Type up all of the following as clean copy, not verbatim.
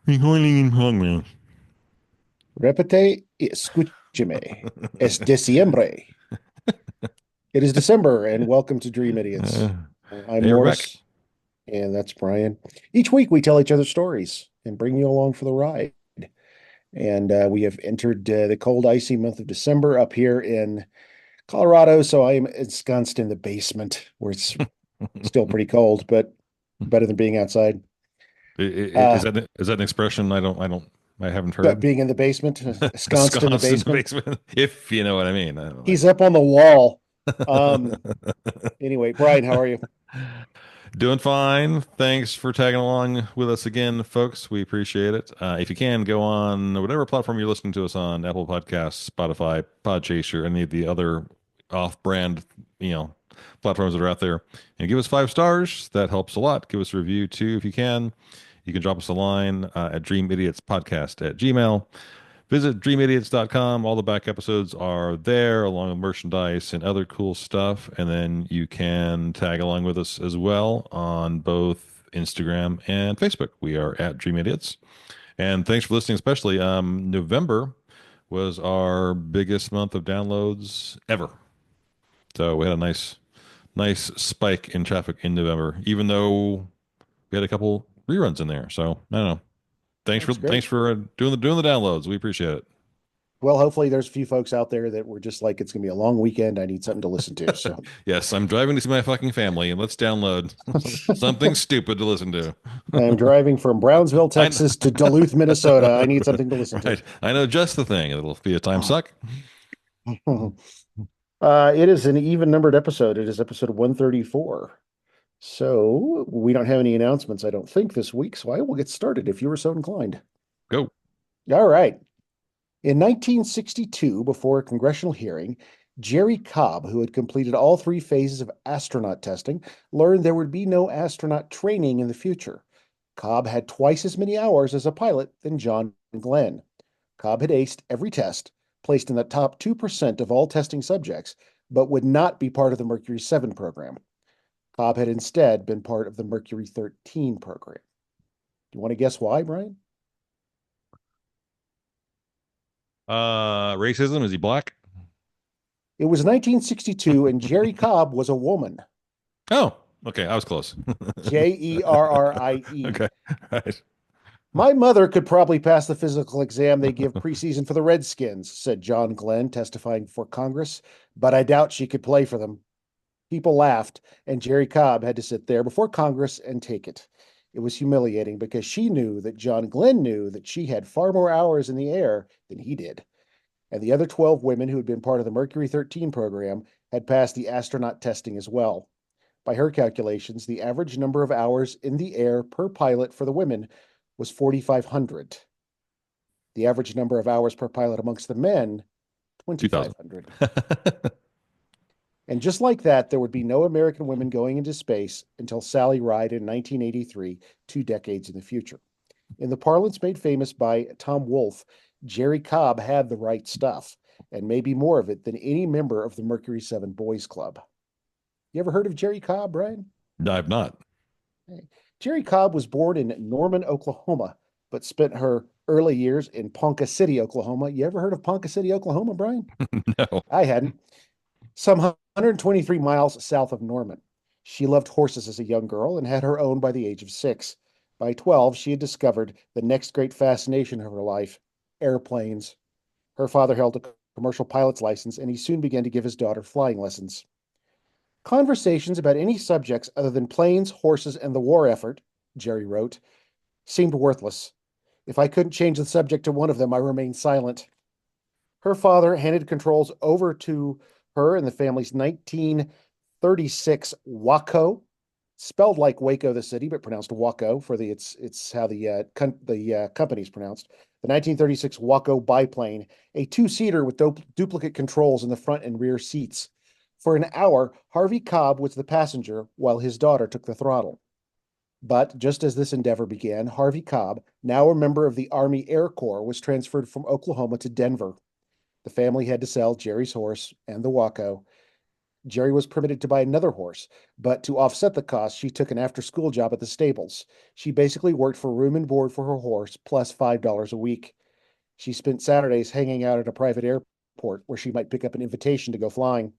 Recording in progress. Repete y escúcheme. Es diciembre. It is December, and welcome to Dream Idiots. Uh, I'm hey, we're back. Morris, and that's Bryan. Each week, we tell each other stories and bring you along for the ride. And we have entered the cold, icy month of December up here in Colorado. So I am ensconced in the basement where it's still pretty cold, but better than being outside. Is Uh, that an expression I haven't but heard? being in the basement, ensconced in the Ensconced in the basement, basement, if you know what I mean. I don't he's up on the wall. Um, know. anyway, Bryan, how are you? Doing fine. Thanks for tagging along with us again, folks. We appreciate it. If you can, go on whatever platform you're listening to us on, Apple Podcasts, Spotify, Podchaser, any of the other off-brand, you know, platforms that are out there, and give us 5 stars. That helps a lot. Give us a review too if you can. You can drop us a line at dreamidiotspodcast@gmail. Visit dreamidiots.com. All the back episodes are there, along with merchandise and other cool stuff. And then you can tag along with us as well on both Instagram and Facebook. We are at Dream Idiots. And thanks for listening, especially. November was our biggest month of downloads ever. So we had a nice spike in traffic in November, even though we had a couple reruns in there. So I don't know. That's Thanks great. for doing the downloads. We appreciate it. Well, hopefully there's a few folks out there that were just like, it's going to be a long weekend. I need something to listen to. So Yes, I'm driving to see my fucking family, and let's download something stupid to listen to. I'm driving from Brownsville, I know, Texas to Duluth, Minnesota. I need something to listen to. right. I know just the thing. It'll be a time suck. It is an even numbered episode. It is episode 134. So we don't have any announcements, I don't think, this week. So I will get started if you were so inclined. Go. All right. In 1962, before a congressional hearing, Jerry Cobb, who had completed all three phases of astronaut testing, learned there would be no astronaut training in the future. Cobb had twice as many hours as a pilot than John Glenn. Cobb had aced every test, placed in the top 2% of all testing subjects, but would not be part of the Mercury 7 program. Cobb had instead been part of the Mercury 13 program. Do you want to guess why, Bryan? Racism. Is he black? It was 1962, and Jerry Cobb was a woman. Oh, okay. I was close. Jerrie. Okay. Right. My mother could probably pass the physical exam they give preseason for the Redskins, said John Glenn, testifying before Congress, but I doubt she could play for them. People laughed, and Jerry Cobb had to sit there before Congress and take it. It was humiliating because she knew that John Glenn knew that she had far more hours in the air than he did. And the other 12 women who had been part of the Mercury 13 program had passed the astronaut testing as well. By her calculations, the average number of hours in the air per pilot for the women was 4,500. The average number of hours per pilot amongst the men, 2000. 2,500. And just like that, there would be no American women going into space until Sally Ride in 1983, 2 decades in the future. In the parlance made famous by Tom Wolfe, Jerry Cobb had the right stuff, and maybe more of it than any member of the Mercury 7 Boys Club. You ever heard of Jerry Cobb, Brian? I've not. Jerry Cobb was born in Norman, Oklahoma, but spent her early years in Ponca City, Oklahoma. You ever heard of Ponca City, Oklahoma, Brian? No. I hadn't. Some 123 miles south of Norman. She loved horses as a young girl and had her own by the age of 6. By 12, she had discovered the next great fascination of her life, airplanes. Her father held a commercial pilot's license, and he soon began to give his daughter flying lessons. Conversations about any subjects other than planes, horses, and the war effort, Jerry wrote, seemed worthless. If I couldn't change the subject to one of them, I remained silent. Her father handed controls over to her in the family's 1936 Waco, spelled like Waco, the city, but pronounced Waco for it's how the company's pronounced. The 1936 Waco biplane, a two-seater with duplicate controls in the front and rear seats. For an hour, Harvey Cobb was the passenger while his daughter took the throttle. But just as this endeavor began, Harvey Cobb, now a member of the Army Air Corps, was transferred from Oklahoma to Denver. The family had to sell Jerry's horse and the Waco. Jerry was permitted to buy another horse, but to offset the cost, she took an after-school job at the stables. She basically worked for room and board for her horse, plus $5 a week. She spent Saturdays hanging out at a private airport where she might pick up an invitation to go flying.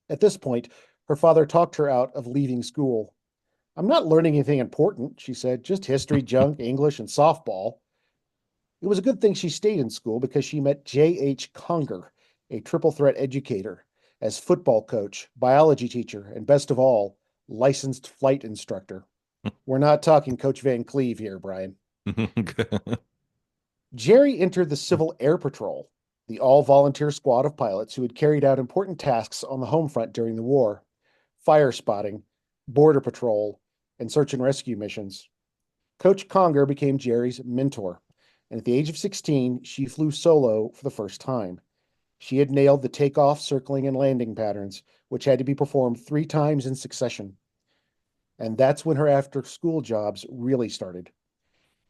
At this point, her father talked her out of leaving school. I'm not learning anything important, she said, just history, junk, English, and softball. It was a good thing she stayed in school because she met J.H. Conger, a triple threat educator, as football coach, biology teacher, and best of all, licensed flight instructor. We're not talking Coach Van Cleve here, Bryan. Jerry entered the Civil Air Patrol, the all volunteer squad of pilots who had carried out important tasks on the home front during the war: fire spotting, border patrol, and search and rescue missions. Coach Conger became Jerry's mentor, and at the age of 16, she flew solo for the first time. She had nailed the takeoff, circling, and landing patterns, which had to be performed 3 times in succession. And that's when her after school jobs really started.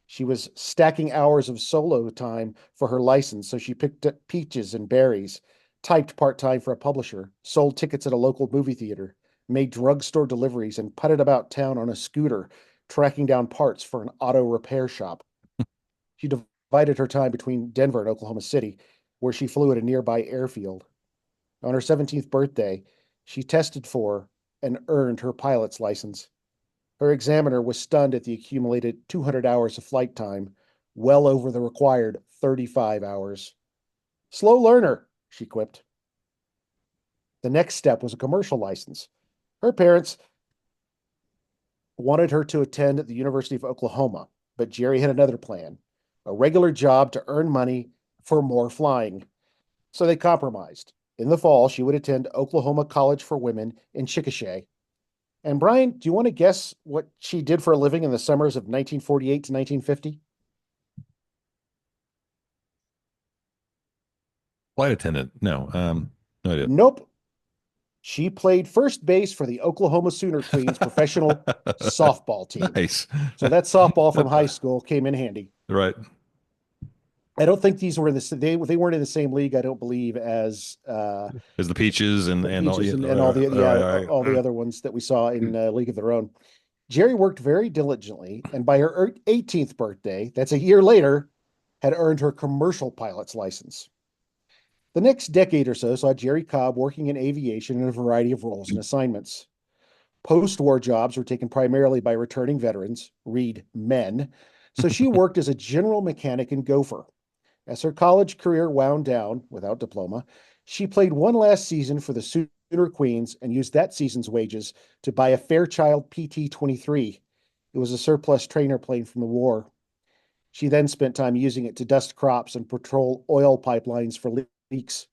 She was stacking hours of solo time for her license, so she picked up peaches and berries, typed part-time for a publisher, sold tickets at a local movie theater, made drugstore deliveries, and putted about town on a scooter, tracking down parts for an auto repair shop. She divided her time between Denver and Oklahoma City, where she flew at a nearby airfield. On her 17th birthday, she tested for and earned her pilot's license. Her examiner was stunned at the accumulated 200 hours of flight time, well over the required 35 hours. Slow learner, she quipped. The next step was a commercial license. Her parents wanted her to attend the University of Oklahoma, but Jerry had another plan: a regular job to earn money for more flying. So they compromised. In the fall, she would attend Oklahoma College for Women in Chickasha. And Bryan, do you want to guess what she did for a living in the summers of 1948 to 1950? Flight attendant. No, no idea. Nope. She played first base for the Oklahoma Sooner Queens professional softball team. Nice. So that softball from high school came in handy. Right. I don't think these were in the they weren't in the same league, I don't believe, as There's the peaches the and all. Peaches Yeah, and all the all right, all all the right. other ones that we saw in League of Their Own. Jerry worked very diligently, and by her 18th birthday, that's a year later, had earned her commercial pilot's license. The next decade or so saw Jerry Cobb working in aviation in a variety of roles and assignments. Post-war jobs were taken primarily by returning veterans, read men, so she worked as a general mechanic and gopher. As her college career wound down without diploma, she played one last season for the Sooner Queens and used that season's wages to buy a Fairchild PT-23. It was a surplus trainer plane from the war. She then spent time using it to dust crops and patrol oil pipelines for leaks.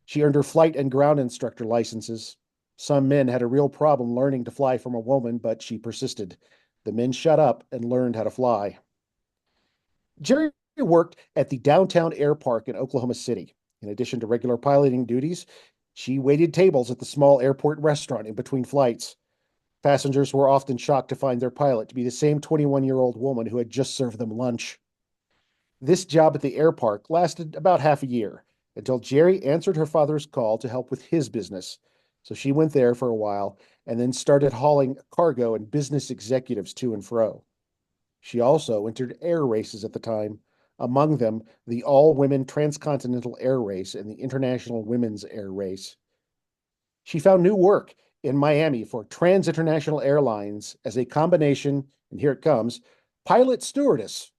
She earned her flight and ground instructor licenses. Some men had a real problem learning to fly from a woman, but she persisted. The men shut up and learned how to fly. Jerry worked at the downtown air park in Oklahoma City. In addition to regular piloting duties, she waited tables at the small airport restaurant in between flights. Passengers were often shocked to find their pilot to be the same 21-year-old woman who had just served them lunch. This job at the air park lasted about half a year until Jerry answered her father's call to help with his business. So she went there for a while and then started hauling cargo and business executives to and fro. She also entered air races at the time, among them the all-women transcontinental air race and the international women's air race. She found new work in Miami for Trans International Airlines as a combination, and here it comes, pilot stewardess.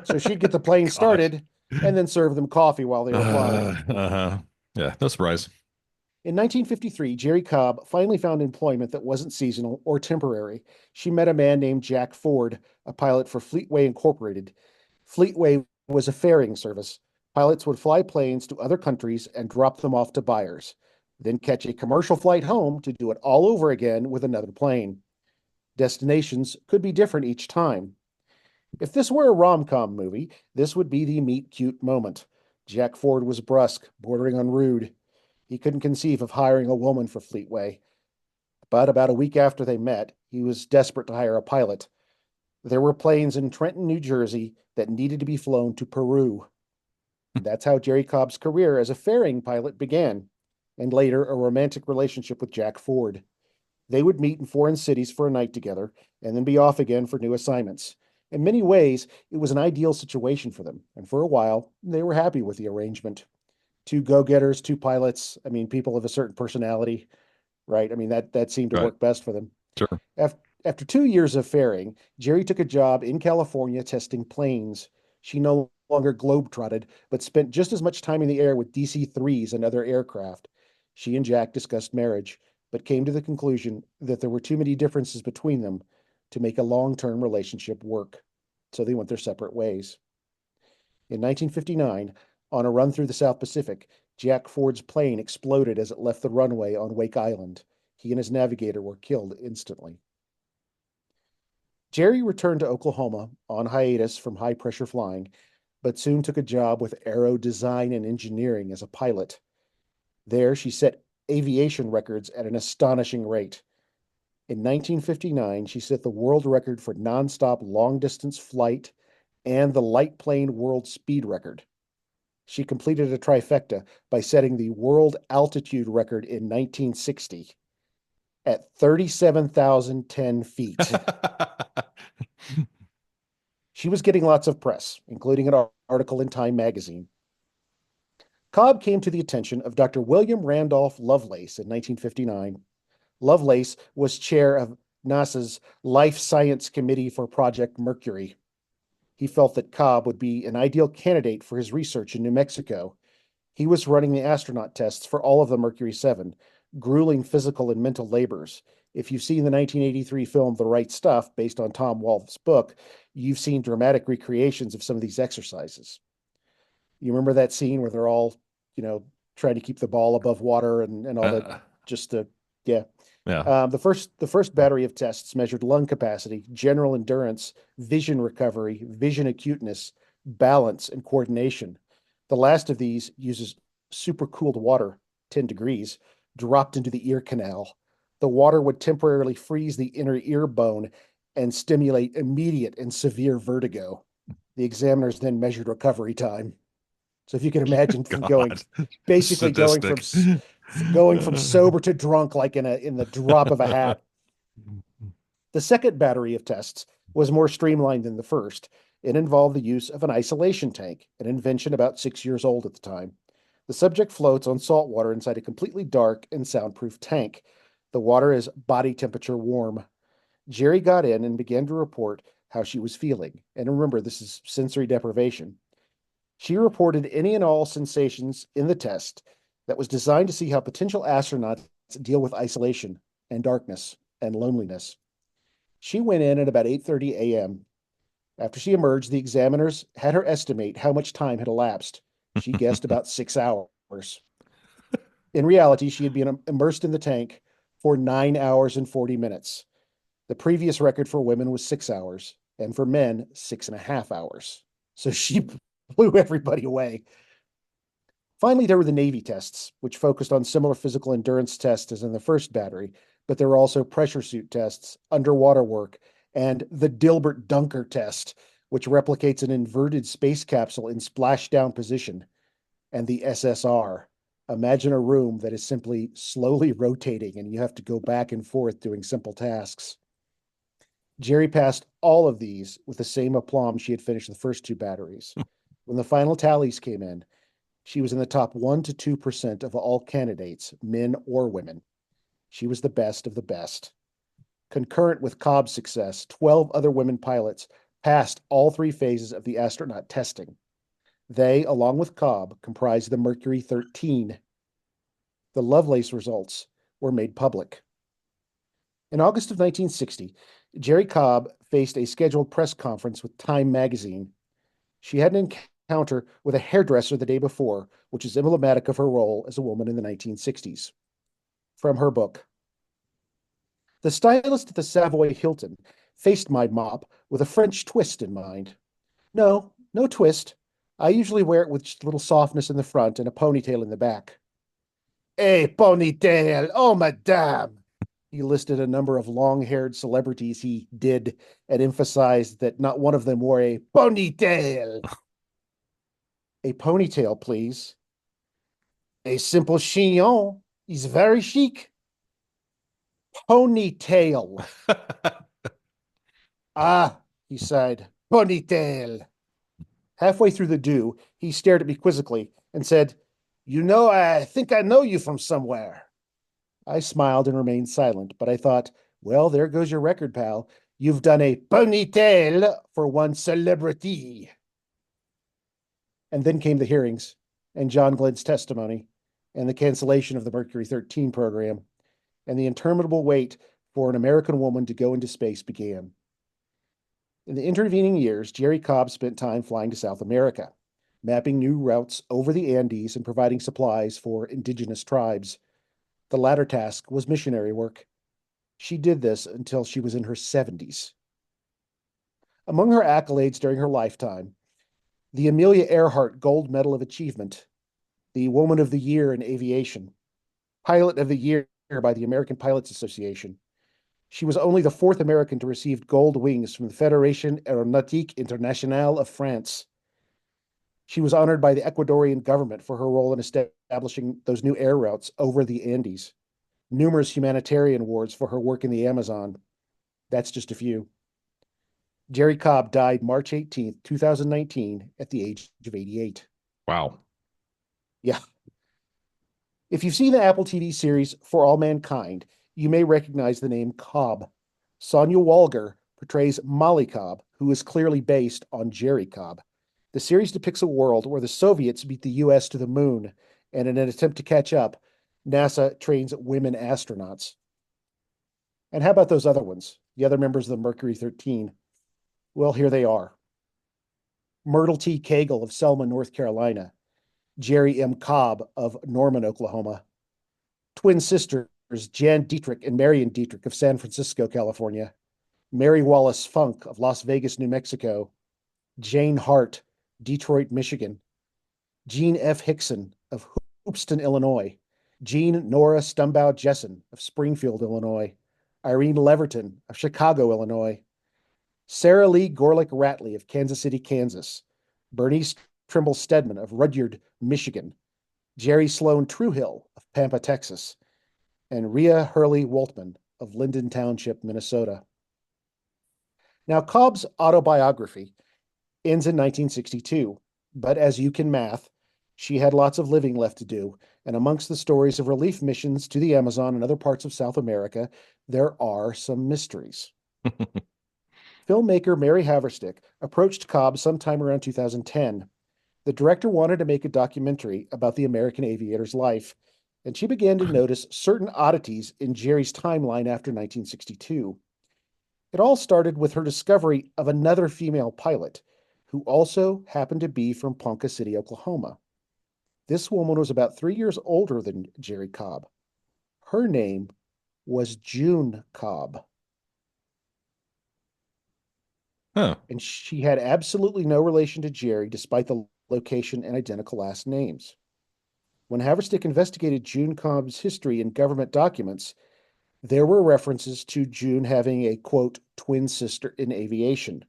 So she'd get the plane Gosh. started and then serve them coffee while they were flying. Uh-huh. Yeah, no surprise. In 1953, Jerry Cobb finally found employment that wasn't seasonal or temporary. She met a man named Jack Ford, a pilot for Fleetway Incorporated. Fleetway was a ferrying service. Pilots would fly planes to other countries and drop them off to buyers, then catch a commercial flight home to do it all over again with another plane. Destinations could be different each time. If this were a rom-com movie, this would be the meet-cute moment. Jack Ford was brusque, bordering on rude. He couldn't conceive of hiring a woman for Fleetway. But about a week after they met, he was desperate to hire a pilot. There were planes in Trenton, New Jersey that needed to be flown to Peru. And that's how Jerry Cobb's career as a ferrying pilot began. and later a romantic relationship with Jack Ford. They would meet in foreign cities for a night together and then be off again for new assignments. In many ways, it was an ideal situation for them, and for a while, they were happy with the arrangement. Two go-getters, two pilots. I mean, people of a certain personality, right? I mean, that seemed to Right. work best for them. Sure. After 2 years of ferrying, Jerrie took a job in California testing planes. She no longer globetrotted, but spent just as much time in the air with DC 3s and other aircraft. She and Jack discussed marriage, but came to the conclusion that there were too many differences between them to make a long term relationship work. So they went their separate ways. In 1959, on a run through the South Pacific, Jack Ford's plane exploded as it left the runway on Wake Island. He and his navigator were killed instantly. Jerrie returned to Oklahoma on hiatus from high pressure flying, but soon took a job with Aero Design and Engineering as a pilot. There, she set aviation records at an astonishing rate. In 1959, she set the world record for nonstop long distance flight and the light plane world speed record. She completed a trifecta by setting the world altitude record in 1960 at 37,010 feet. She was getting lots of press, including an article in Time magazine. Cobb came to the attention of Dr. William Randolph Lovelace in 1959. Lovelace was chair of NASA's Life Science Committee for Project Mercury. He felt that Cobb would be an ideal candidate for his research in New Mexico. He was running the astronaut tests for all of the Mercury 7, grueling physical and mental labors. If you've seen the 1983 film The Right Stuff, based on Tom Wolfe's book, you've seen dramatic recreations of some of these exercises. You remember that scene where they're all, you know, trying to keep the ball above water and all that, Uh, just to, yeah. yeah. The first battery of tests measured lung capacity, general endurance, vision recovery, vision acuteness, balance, and coordination. The last of these uses supercooled water, 10 degrees, dropped into the ear canal. The water would temporarily freeze the inner ear bone and stimulate immediate and severe vertigo. The examiners then measured recovery time. So if you can imagine God. basically Sadistic. going from sober to drunk like in the drop of a hat. The second battery of tests was more streamlined than the first. It involved the use of an isolation tank, an invention about 6 years old at the time. The subject floats on salt water inside a completely dark and soundproof tank. The water is body temperature warm. Jerrie got in and began to report how she was feeling. And remember, this is sensory deprivation. She reported any and all sensations in the test that was designed to see how potential astronauts deal with isolation and darkness and loneliness. She went in at about 8:30 a.m. After she emerged, the examiners had her estimate how much time had elapsed. She guessed about 6 hours. In reality, she had been immersed in the tank for 9 hours and 40 minutes. The previous record for women was 6 hours, and for men, 6.5 hours. So she blew everybody away. Finally, there were the Navy tests, which focused on similar physical endurance tests as in the first battery, but there were also pressure suit tests, underwater work, and the Dilbert Dunker test, which replicates an inverted space capsule in splashdown position, and the SSR. Imagine a room that is simply slowly rotating and you have to go back and forth doing simple tasks. Jerrie passed all of these with the same aplomb she had finished the first two batteries. When the final tallies came in, she was in the top 1 to 2% of all candidates, men or women. She was the best of the best. Concurrent with Cobb's success, 12 other women pilots passed all three phases of the astronaut testing. They, along with Cobb, comprised the Mercury 13. The Lovelace results were made public. In August of 1960, Jerrie Cobb faced a scheduled press conference with Time magazine. She had an encounter with a hairdresser the day before, which is emblematic of her role as a woman in the 1960s. From her book, the stylist at the Savoy Hilton faced my mop with a French twist in mind. No, no twist. I usually wear it with just a little softness in the front and a ponytail in the back. A ponytail, oh madame. He listed a number of long-haired celebrities he did and emphasized that not one of them wore a ponytail. A ponytail, please. A simple chignon. He's very chic. Ponytail. Ah, he sighed. Ponytail. Halfway through the do, he stared at me quizzically and said, You know, I think I know you from somewhere. I smiled and remained silent, but I thought, well, there goes your record, pal. You've done a ponytail for one celebrity. And then came the hearings, and John Glenn's testimony, and the cancellation of the Mercury 13 program, and the interminable wait for an American woman to go into space began. In the intervening years, Jerrie Cobb spent time flying to South America, mapping new routes over the Andes and providing supplies for indigenous tribes. The latter task was missionary work. She did this until she was in her 70s. Among her accolades during her lifetime, the Amelia Earhart Gold Medal of Achievement, the Woman of the Year in Aviation, Pilot of the Year by the American Pilots Association. She was only the fourth American to receive gold wings from the Fédération Aéronautique Internationale of France. She was honored by the Ecuadorian government for her role in establishing those new air routes over the Andes. Numerous humanitarian awards for her work in the Amazon. That's just a few. Jerrie Cobb died March 18th, 2019, at the age of 88. Wow. Yeah. If you've seen the Apple TV series For All Mankind, you may recognize the name Cobb. Sonia Walger portrays Molly Cobb, who is clearly based on Jerrie Cobb. The series depicts a world where the Soviets beat the US to the moon, and in an attempt to catch up, NASA trains women astronauts. And how about those other ones, the other members of the Mercury 13? Well, here they are. Myrtle T. Cagle of Selma, North Carolina. Jerrie M. Cobb of Norman, Oklahoma. Twin sisters Jan Dietrich and Marion Dietrich of San Francisco, California. Mary Wallace Funk of Las Vegas, New Mexico. Jane Hart, Detroit, Michigan. Jean F. Hickson of Hoopeston, Illinois. Jean Nora Stumbow Jessen of Springfield, Illinois. Irene Leverton of Chicago, Illinois. Sarah Lee Gorlick Ratley of Kansas City, Kansas. Bernice Trimble Stedman of Rudyard, Michigan. Jerry Sloan Truehill of Pampa, Texas. And Rhea Hurley Waltman of Linden Township, Minnesota. Now, Cobb's autobiography ends in 1962, but as you can math, she had lots of living left to do, and amongst the stories of relief missions to the Amazon and other parts of South America, there are some mysteries. Filmmaker Mary Haverstick approached Cobb sometime around 2010. The director wanted to make a documentary about the American aviator's life, and she began to notice certain oddities in Jerry's timeline after 1962. It all started with her discovery of another female pilot who also happened to be from Ponca City, Oklahoma. This woman was about 3 years older than Jerrie Cobb. Her name was June Cobb. Huh. And she had absolutely no relation to Jerrie, despite the location and identical last names. When Haverstick investigated June Cobb's history in government documents, there were references to June having a, quote, twin sister in aviation.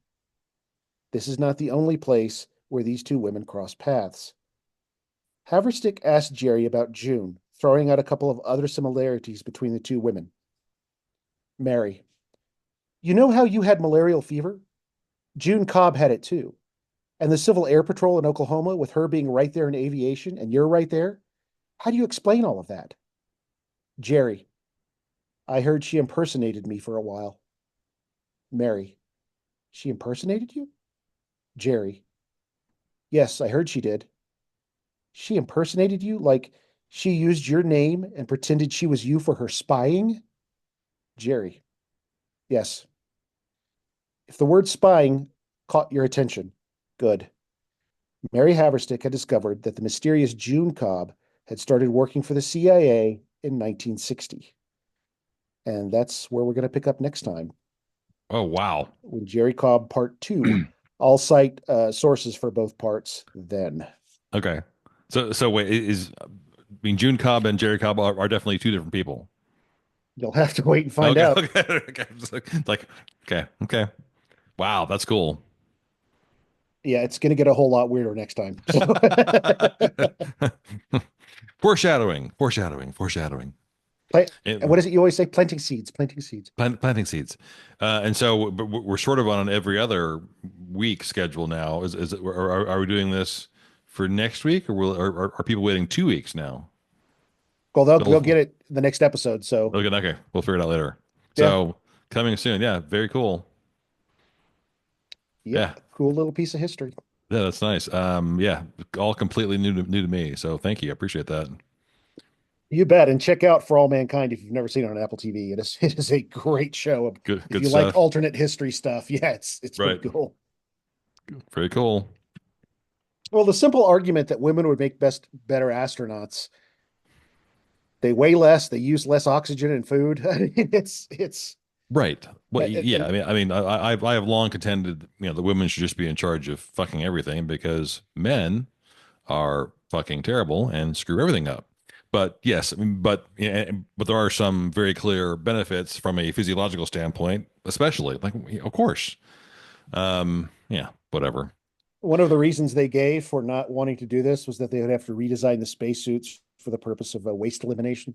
This is not the only place where these two women cross paths. Haverstick asked Jerrie about June, throwing out a couple of other similarities between the two women. Mary, you know how you had malarial fever? June Cobb had it too. And the Civil Air Patrol in Oklahoma, with her being right there in aviation and you're right there? How do you explain all of that? Jerrie, I heard she impersonated me for a while. Mary, she impersonated you? Jerrie, yes, I heard she did. She impersonated you? Like she used your name and pretended she was you for her spying? Jerrie, yes. If the word spying caught your attention, good. Mary Haverstick had discovered that the mysterious June Cobb had started working for the CIA in 1960. And that's where we're going to pick up next time. Oh, wow. When Jerrie Cobb Part 2. I'll cite sources for both parts then. Okay. So wait, I mean, June Cobb and Jerry Cobb are definitely two different people. You'll have to wait and find Okay, out. okay, okay. Just like, okay, okay. Wow, that's cool. Yeah, it's going to get a whole lot weirder next time. So, Foreshadowing, foreshadowing, foreshadowing. plant, It, and what is it you always say? Planting seeds, planting seeds. planting seeds. And so but we're sort of on an every other week schedule now. Are we doing this for next week, or are people waiting 2 weeks now? Well, they'll We'll, get it the next episode. So, okay, we'll figure it out later. yeah, So coming soon. Yeah, very cool. yep, Yeah, cool little piece of history. yeah, that's nice. Yeah, all completely new to me. So thank you. I appreciate that. You bet. And check out For All Mankind if you've never seen it on Apple TV. It is a great show. If Good you like stuff. alternate history stuff, yeah, it's pretty Right. cool. Very cool. Well, the simple argument that women would make better astronauts. They weigh less, they use less oxygen and food. I mean, it's Right. Well, yeah. and I have long contended, the women should just be in charge of fucking everything because men are fucking terrible and screw everything up. But yes, but there are some very clear benefits from a physiological standpoint, especially like, of course. Yeah, whatever. one of the reasons they gave for not wanting to do this was that they would have to redesign the spacesuits for the purpose of waste elimination.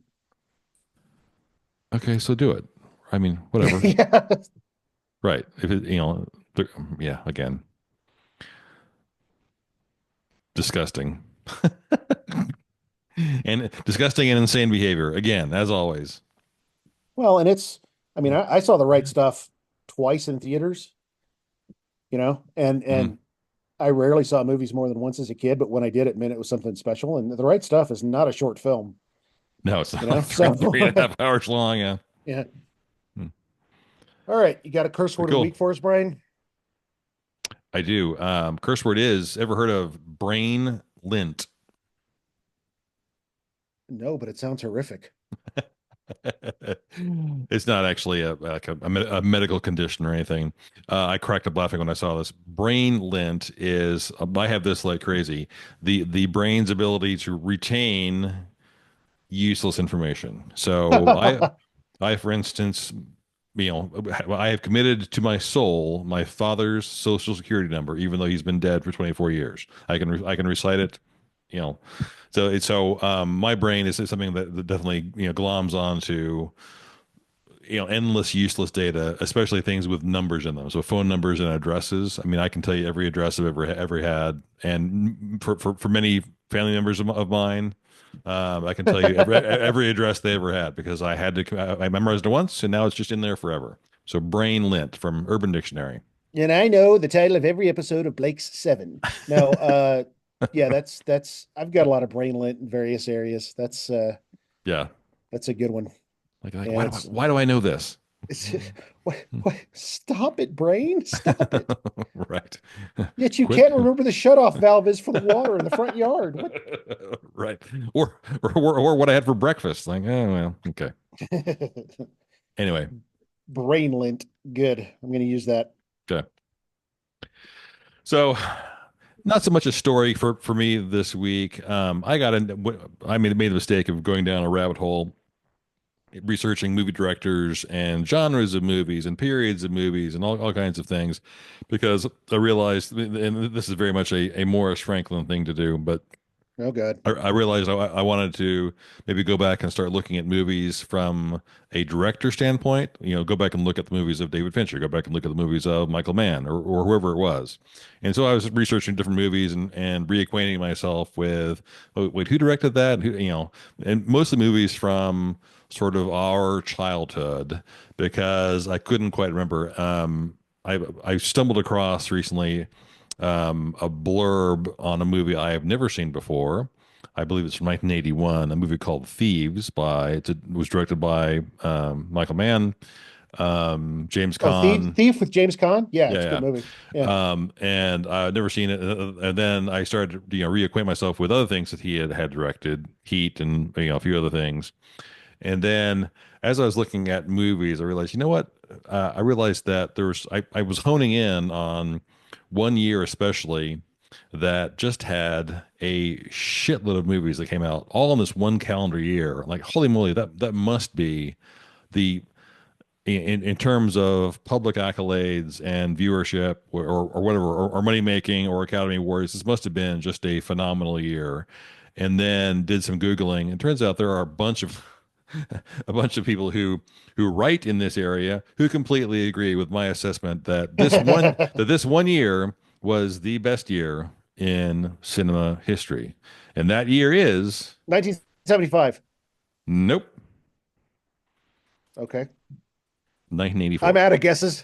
Okay, so do it. I mean, whatever. Yeah. Right. If it, yeah, again, disgusting. And disgusting and insane behavior again, as always. Well, and I mean, I saw the right stuff twice in theaters, Mhm. and I rarely saw movies more than once as a kid, but when I did, it meant it was something special. And the right stuff is not a short film, No, it's not like So three and a half hours long. Yeah. yeah. Hmm. All right, you got a curse Very word of the week cool. for us, Brian? I do. Curse word is, ever heard of brain lint? No, but it sounds horrific. It's not actually a medical condition or anything. I cracked up laughing when I saw this. Brain lint is, I have this like crazy. The brain's ability to retain useless information. So for instance, I have committed to my soul my father's social security number, even though he's been dead for 24 years. I can recite it, you know. My brain is something that definitely gloms onto endless useless data, especially things with numbers in them. So phone numbers and addresses. I mean, I can tell you every address I've ever had, and for many family members of mine, I can tell you every address they ever had because I memorized it once, and now it's just in there forever. So brain lint from Urban Dictionary. And I know the title of every episode of Blake's Seven. No, yeah, that's I've got a lot of brain lint in various areas. Yeah, That's a good one. like And why do I know this? it's what stop it, brain. Stop it. Right. Yet you Quit. can't remember the shutoff valve is for the water in the front yard. What? Right. Or what I had for breakfast. Like, oh well, okay. Anyway, Brain lint. Good. I'm going to use that. okay. So not so much a story for me this week. I made the mistake of going down a rabbit hole researching movie directors and genres of movies and periods of movies and all kinds of things because I realized, and this is very much a Morris Franklin thing to do, but Oh, God. I realized I wanted to maybe go back and start looking at movies from a director standpoint. Go back and look at the movies of David Fincher, go back and look at the movies of Michael Mann or whoever it was. And so I was researching different movies and reacquainting myself with, oh, wait, who directed that? And mostly movies from sort of our childhood because I couldn't quite remember. I stumbled across recently a blurb on a movie I have never seen before. I believe it's from 1981, a movie called Thieves. It was directed by Michael Mann, James Oh, Caan. Thief with James Caan. Yeah, it's a good Yeah, movie. Yeah. yeah. And I've never seen it. And then I started to reacquaint myself with other things that he had directed, Heat, and a few other things. And then as I was looking at movies, I realized, you know what? I realized that I was honing in on one year especially that just had a shitload of movies that came out all in this one calendar year. Like, holy moly, that must be the in terms of public accolades and viewership or whatever or money making or Academy Awards, this must have been just a phenomenal year. And then did some Googling, and turns out there are a bunch of a bunch of people who write in this area who completely agree with my assessment that this one year was the best year in cinema history. And that year is 1975. nope, Okay. I'm 1984. out of guesses.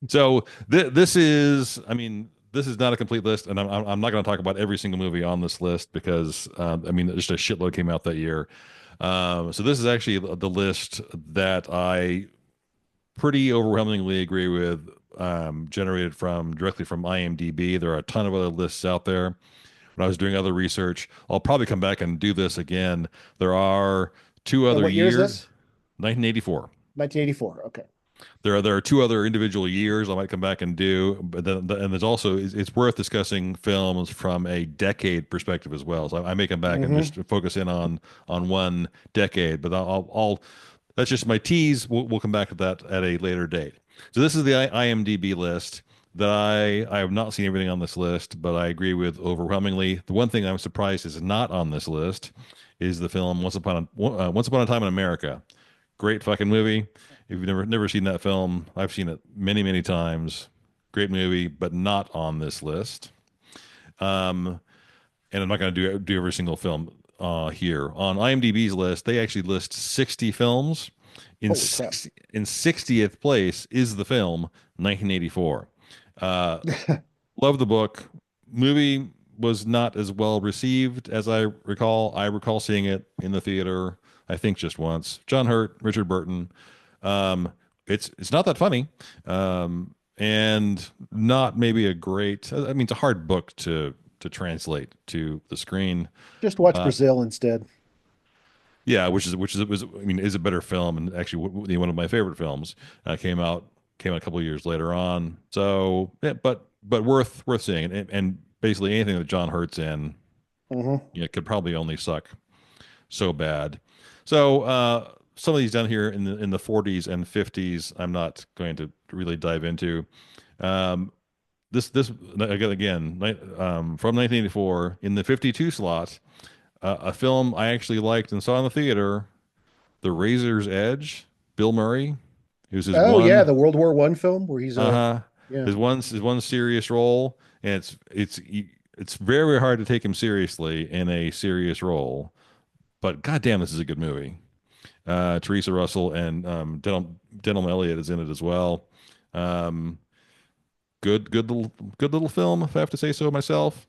So this is, I mean, this is not a complete list, and I'm not going to talk about every single movie on this list because I mean, just a shitload came out that year. So this is actually the list that I pretty overwhelmingly agree with, generated from directly from IMDb. There are a ton of other lists out there. When I was doing other research, I'll probably come back and do this again. There are two And other what year is years, this? 1984. 1984. Okay. There are two other individual years I might come back and do, but then and there's also it's worth discussing films from a decade perspective as well. So I may come back and Hmm. just focus in on one decade, but I'll that's just my tease. We'll come back to that at a later date. So this is the IMDb list that I have not seen everything on this list, but I agree with overwhelmingly. The one thing I'm surprised is not on this list is the film Once Upon a Time in America. Great fucking movie. If you've never seen that film, I've seen it many times. Great movie, but not on this list. Um, and I'm not going to do every single film here on IMDb's list. They actually list 60 films. Holy crap. In 60th place is the film 1984. Uh, love the book. Movie was not as well received as I recall. I recall seeing it in the theater, I think just once. John Hurt, Richard Burton. Um, it's not that funny, and not maybe a great. I mean, it's a hard book to translate to the screen. Just watch Uh, Brazil instead. yeah, I mean, is a better film and actually one of my favorite films. Came out a couple of years later on. So, yeah, but worth seeing. And basically anything that John Hurt's in, Hmm. could probably only suck so bad. So, some of these down here in the 40s and 50s, I'm not going to really dive into. Um, this again, from 1984 in the 52 slot, a film I actually liked and saw in the theater, The Razor's Edge, Bill Murray. It was his Oh yeah, one, the World War One film where he's a uh-huh, yeah. his one serious role, and it's very hard to take him seriously in a serious role. But goddamn, this is a good movie. Teresa Russell and Denholm Elliott is in it as well. Um, good little film, if I have to say so myself.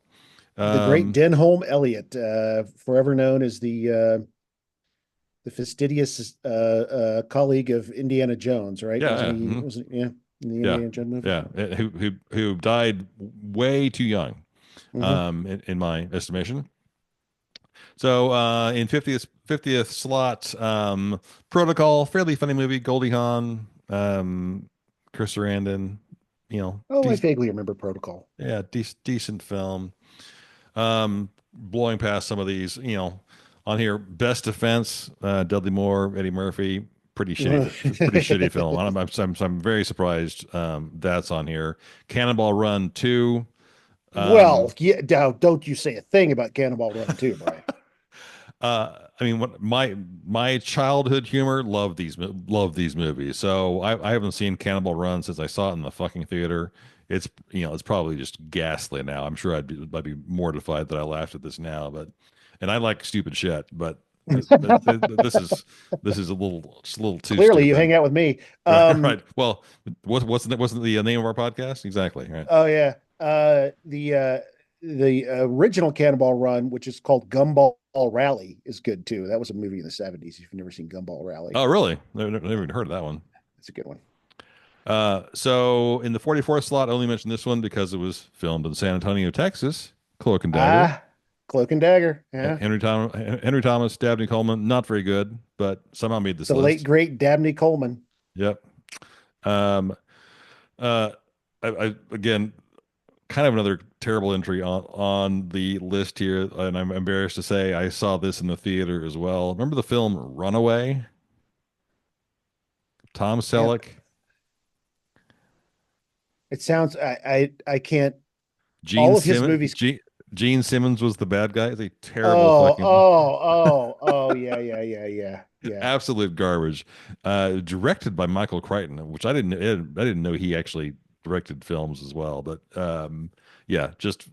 The great Um, Denholm Elliott, forever known as the fastidious colleague of Indiana Jones, right? yeah, Wasn't yeah, he? Wasn't yeah in the yeah, Indiana Jones movies? yeah. Who died way too young, Hmm. in my estimation. So in 50th slot, Protocol, fairly funny movie. Goldie Hawn, Chris Sarandon, Oh, I vaguely remember Protocol. decent film. Blowing past some of these, on here, Best Defense, Dudley Moore, Eddie Murphy, pretty shitty film. I'm very surprised that's on here. Cannonball Run 2. Well, Um, yeah, now don't you say a thing about Cannonball Run too, Brian. I mean, what my childhood humor love these movies. So I haven't seen Cannibal Run since I saw it in the fucking theater. It's probably just ghastly now. I'm sure I'd be mortified that I laughed at this now, and I like stupid shit, but this is just a little too Clearly, you stupid. hang out with me. Right, right. Well, wasn't the name of our podcast exactly? Right. Oh yeah, the original Cannonball Run, which is called Gumball Rally, is good too. That was a movie in the '70s. If you've never seen Gumball Rally, Oh, really? Never even heard of that one. it's a good one. So in the 44th slot, I only mentioned this one because it was filmed in San Antonio, Texas. Cloak and Dagger. Ah, Cloak and Dagger. Yeah, Henry Thomas, Dabney Coleman, not very good, but somehow made this the late list. great Dabney Coleman. Yep. Um, uh, I again, kind of another terrible entry on the list here, and I'm embarrassed to say I saw this in the theater as well. Remember the film Runaway? Tom Yeah. Selleck, It sounds I can't Gene all of his Simmons. movies. Gene Simmons was the bad guy. It's a terrible Oh, fucking oh, oh, oh, yeah, yeah, yeah, yeah, yeah. absolute garbage. Directed by Michael Crichton, which I didn't know he actually directed films as well. But yeah, just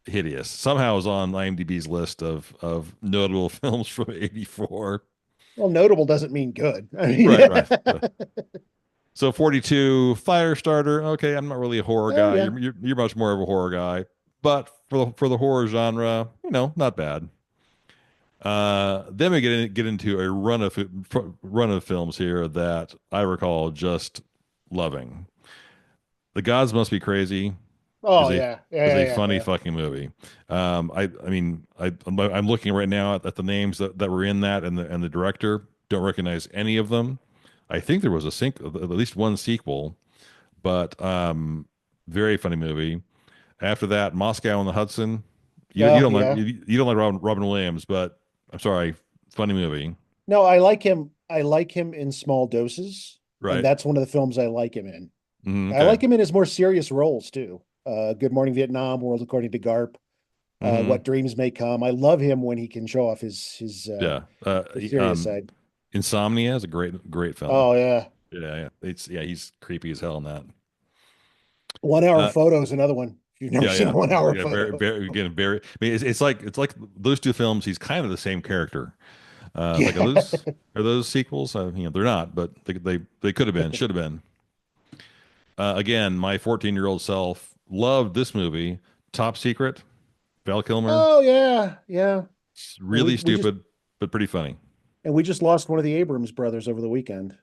hideous. Somehow is on IMDb's list of notable films from '84. Well, notable doesn't mean good. I mean, Right, right. So 42, Firestarter. Okay, I'm not really a horror oh guy. yeah. You're much more of a horror guy, but for the horror genre, not bad. Then we get into a run of films here that I recall just loving. The Gods Must Be Crazy Oh is a yeah, yeah, is yeah, a yeah, funny yeah. fucking movie. I mean I'm looking right now at the names that were in that and the director. Don't recognize any of them. I think there was at least one sequel, but very funny movie. After that, Moscow on the Hudson. You Oh don't like yeah. you don't like Robin Williams, but I'm sorry, funny movie, No, I like him. I like him in small doses, and right? that's one of the films I like him in. I Okay. like him in his more serious roles too. Good Morning Vietnam, World According to Garp, hmm What Dreams May Come. I love him when he can show off Yeah. his serious side. Insomnia is a great film. Oh yeah, Yeah, yeah. He's creepy as hell in that. 1 Hour Uh, Photo is another one. If you've never yeah, seen yeah, 1 Hour yeah. Very, Photo, very again, very. I mean, it's like those two films. He's kind of the same character. It's like yeah. are those sequels? They're not, but they could have been, should have been. Again, my 14-year-old self loved this movie, Top Secret. Val Kilmer. Oh yeah, yeah. It's And really stupid, but pretty funny. we just lost one of the Abrams brothers over the weekend.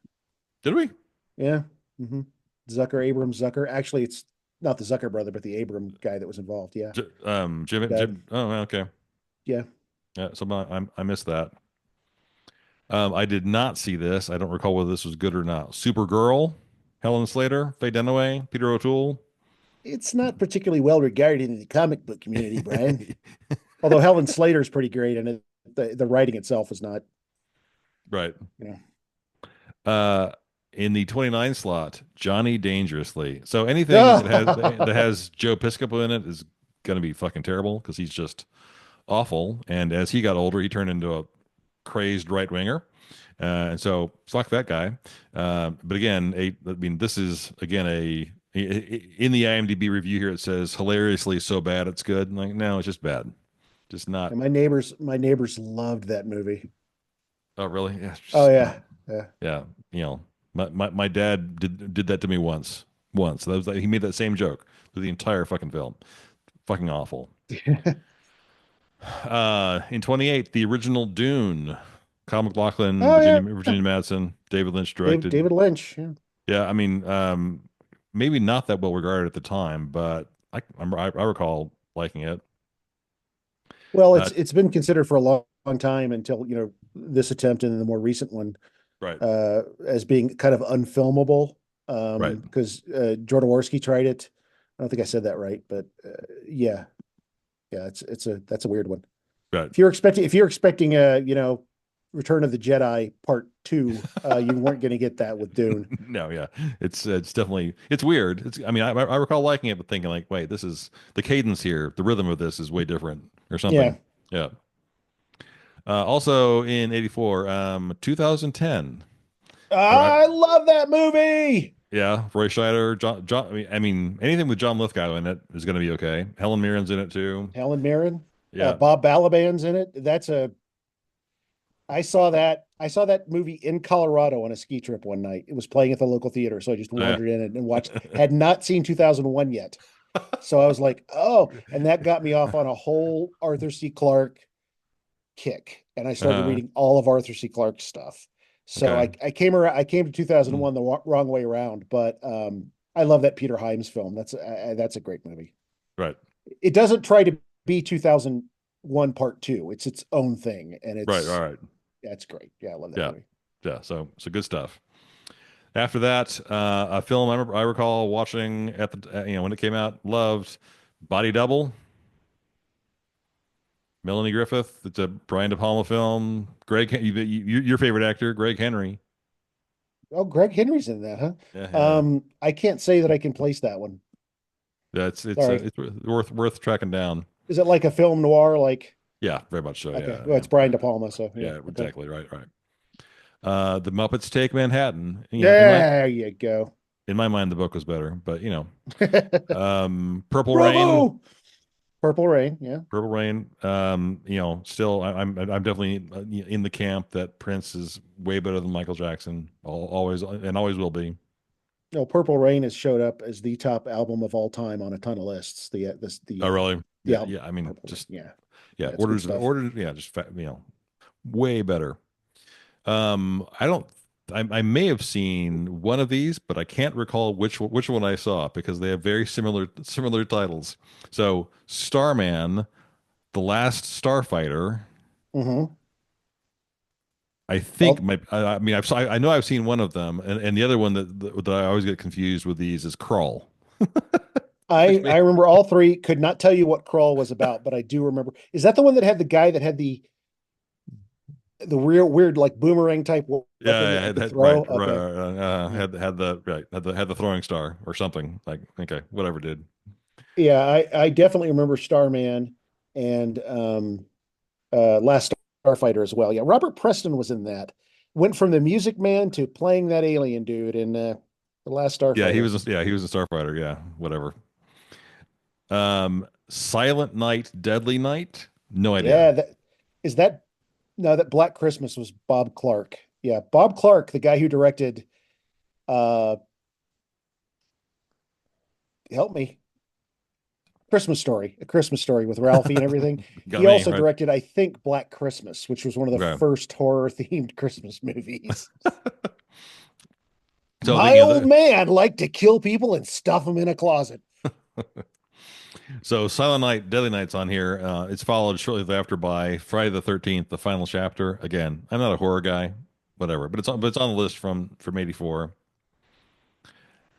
Did we? Yeah. hmm Zucker, Abrams, Zucker. Actually, it's not the Zucker brother, but the Abram guy that was involved. Yeah. Jim. Oh, okay. Yeah. Yeah, so I missed that. I did not see this. I don't recall whether this was good or not. Supergirl, Helen Slater, Faye Dunaway, Peter O'Toole. It's not particularly well regarded in the comic book community, Brian. Although Helen Slater is pretty great, and the writing itself is not, Right. you know. Uh, in the 29 slot, Johnny Dangerously. So anything that Oh, has Joe Piscopo in it is gonna be fucking terrible because he's just awful. And as he got older, he turned into a crazed right winger. And so fuck that guy. But again, I mean, this is again in the IMDb review here. It says hilariously so bad it's good. Like, no, it's just bad. Just not. and my neighbors loved that movie. Oh, really? Yeah. Oh Just not. yeah, yeah. Yeah. My dad did that to me once. Once. That was like, he made that same joke through the entire fucking film. Fucking awful. In 28, the original Dune. Kyle MacLachlan, Oh yeah, Virginia Madsen, David Lynch David directed. David Lynch. Yeah. Yeah, I mean, maybe not that well regarded at the time, but I recall liking it. Well, Uh, it's been considered for a long time until this attempt and the more recent one right, as being kind of unfilmable. right, Because Jodorowsky tried it. I don't think I said that right, but yeah, yeah, that's a weird one. right. If you're expecting Return of the Jedi Part Two, you weren't going to get that with Dune. No, yeah, it's definitely it's weird. I mean, I recall liking it, but thinking like, wait, this is the cadence here, the rhythm of this is way different or Yeah, something. Yeah. Also in '84, 2010. Right. I love that movie. Yeah, Roy Scheider, John. I mean, anything with John Lithgow in it is going to be okay. Helen Mirren's in it too. Helen Mirren, Yeah. Bob Balaban's in it. I saw that movie in Colorado on a ski trip one night. It was playing at the local theater, so I just Yeah. wandered in and watched. Had not seen 2001 yet, so I was like, "Oh!" And that got me off on a whole Arthur C. Clarke kick, and I started Uh-huh. reading all of Arthur C. Clarke's stuff. So Okay. I came to Mm. 2001 the wrong way around, but I love that Peter Hyams film. That's a great movie. Right. It doesn't try to be 2001 Part Two. It's its own thing, and Right. All right. that's great. Yeah, I love that Yeah. movie. Yeah. So good stuff. After that, a film I recall watching at the when it came out, loved Body Double, Melanie Griffith. It's a Brian De Palma film. Your favorite actor, Greg Henry. Oh, Greg Henry's in that, huh? Yeah, yeah. I can't say that I can place that one. Yeah, it's Sorry. it's worth tracking down. Is it like a film noir? Like, Yeah, very much so. okay, Yeah, well, yeah, it's Brian De Palma, so yeah, yeah. okay. Exactly. Right, right. The Muppets Take Manhattan. There you go. In my mind, the book was better, but Purple Rain. Bravo! Purple Rain, yeah. Purple Rain. Still, I'm definitely in the camp that Prince is way better than Michael Jackson. Always and always will be. No, Purple Rain has showed up as the top album of all time on a ton of lists. Oh, really? The Yeah, album yeah. I mean, Purple Rain. just Yeah, yeah. yeah, it's good stuff. Orders. Yeah, just way better. I don't. I may have seen one of these, but I can't recall which one I saw because they have very similar titles. So, Starman, The Last Starfighter. Hmm. I think Well, my. I mean, I know I've seen one of them, and the other one that I always get confused with these is Crawl, which I may. remember all three. Could not tell you what Crawl was about, but I do remember. Is that the one that had the guy that had the real weird like boomerang type weapon Yeah, that yeah, you could right, throw? right, Okay, right. yeah, Had the throwing star or something like okay, whatever did. yeah. I definitely remember Starman and Last Starfighter as well. Yeah, Robert Preston was in that. Went from the Music Man to playing that alien dude in the Last Starfighter. He was a starfighter. Yeah, whatever. Silent Night, Deadly Night. No idea. Yeah, that is that. No, that Black Christmas was Bob Clark. Yeah, Bob Clark, the guy who directed uh help me, Christmas Story, A Christmas Story with Ralphie and everything. Got He me also right. directed, I think, Black Christmas, which was one of the Okay. first horror themed Christmas movies. So My old the man liked to kill people and stuff them in a closet. so Silent Night, Deadly Night's on here. It's followed shortly thereafter by Friday the 13th, the final chapter. Again, I'm not a horror guy, whatever, but it's on the list from '84.